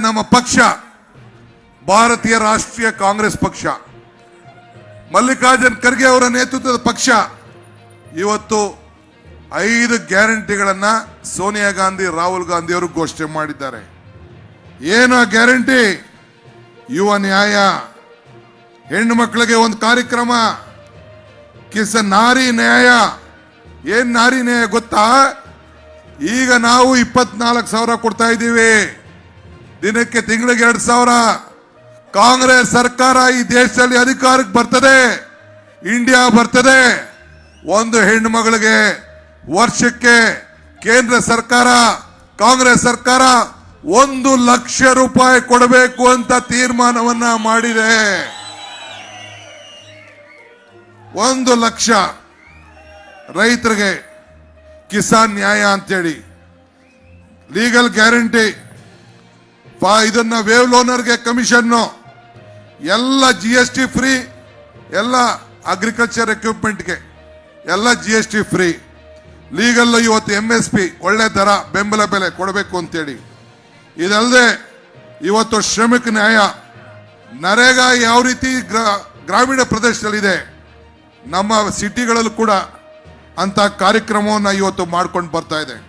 ನಮ್ಮ ಪಕ್ಷ ಭಾರತೀಯ ರಾಷ್ಟ್ರೀಯ ಕಾಂಗ್ರೆಸ್ ಪಕ್ಷ, ಮಲ್ಲಿಕಾರ್ಜುನ್ ಖರ್ಗೆ ಅವರ ನೇತೃತ್ವದ ಪಕ್ಷ ಇವತ್ತು 5 ಗ್ಯಾರಂಟಿಗಳನ್ನ ಸೋನಿಯಾ ಗಾಂಧಿ, ರಾಹುಲ್ ಗಾಂಧಿ ಅವರು ಘೋಷಣೆ ಮಾಡಿದ್ದಾರೆ. ಏನು ಗ್ಯಾರಂಟಿ? ಯುವ ನ್ಯಾಯ, ಹೆಣ್ಣು ಮಕ್ಕಳಿಗೆ ಒಂದು ಕಾರ್ಯಕ್ರಮ, ನಾರಿ ನ್ಯಾಯ. ಏನ್ ನಾರಿ ನ್ಯಾಯ ಗೊತ್ತಾ? ಈಗ ನಾವು 24,000 ಕೊಡ್ತಾ ಇದ್ದೀವಿ, ದಿನಕ್ಕೆ ತಿಂಗಳಿಗೆ 2,000. ಕಾಂಗ್ರೆಸ್ ಸರ್ಕಾರ ಈ ದೇಶದಲ್ಲಿ ಅಧಿಕಾರಕ್ಕೆ ಬರ್ತದೆ, ಇಂಡಿಯಾ ಬರ್ತದೆ, ಒಂದು ಹೆಣ್ಣು ಮಗಳಿಗೆ ವರ್ಷಕ್ಕೆ ಕೇಂದ್ರ ಸರ್ಕಾರ, ಕಾಂಗ್ರೆಸ್ ಸರ್ಕಾರ 1 ಲಕ್ಷ ರೂಪಾಯಿ ಕೊಡಬೇಕು ಅಂತ ತೀರ್ಮಾನವನ್ನ ಮಾಡಿದೆ. 1 ಲಕ್ಷ. ರೈತರಿಗೆ ಕಿಸಾನ್ ನ್ಯಾಯ ಅಂತೇಳಿ, ಲೀಗಲ್ ಗ್ಯಾರಂಟಿ, ಇದನ್ನ ವೇವ್ ಲೋನರ್ಗೆ ಕಮಿಷನ್, ಎಲ್ಲ GST ಫ್ರೀ, ಎಲ್ಲ ಅಗ್ರಿಕಲ್ಚರ್ ಎಕ್ವಿಪ್ಮೆಂಟ್ಗೆ ಎಲ್ಲ GST ಫ್ರೀ. ಲೀಗಲ್ ಇವತ್ತು MSP ಒಳ್ಳೆ ದರ, ಬೆಂಬಲ ಬೆಲೆ ಕೊಡಬೇಕು ಅಂತೇಳಿ. ಇದಲ್ಲದೆ ಇವತ್ತು ಶ್ರಮಿಕ ನ್ಯಾಯ, ನರೇಗಾ ಯಾವ ರೀತಿ ಗ್ರಾಮೀಣ ಪ್ರದೇಶದಲ್ಲಿದೆ, ನಮ್ಮ ಸಿಟಿಗಳಲ್ಲೂ ಕೂಡ ಅಂತ ಕಾರ್ಯಕ್ರಮವನ್ನು ಇವತ್ತು ಮಾಡ್ಕೊಂಡು ಬರ್ತಾ ಇದೆ.